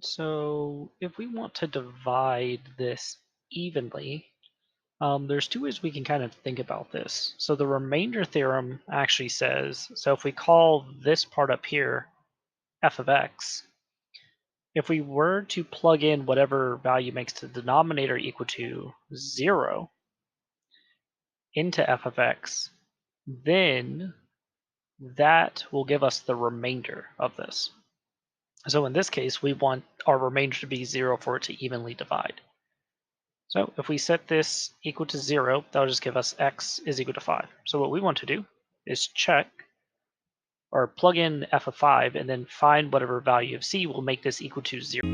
So if we want to divide this evenly, there's two ways we can kind of think about this. So the remainder theorem actually says, so if we call this part up here f of x, if we were to plug in whatever value makes the denominator equal to 0 into f of x, then that will give us the remainder of this. So in this case, we want our remainder to be 0 for it to evenly divide. So if we set this equal to 0, that'll just give us x is equal to 5. So what we want to do is check or plug in f of 5 and then find whatever value of c will make this equal to 0.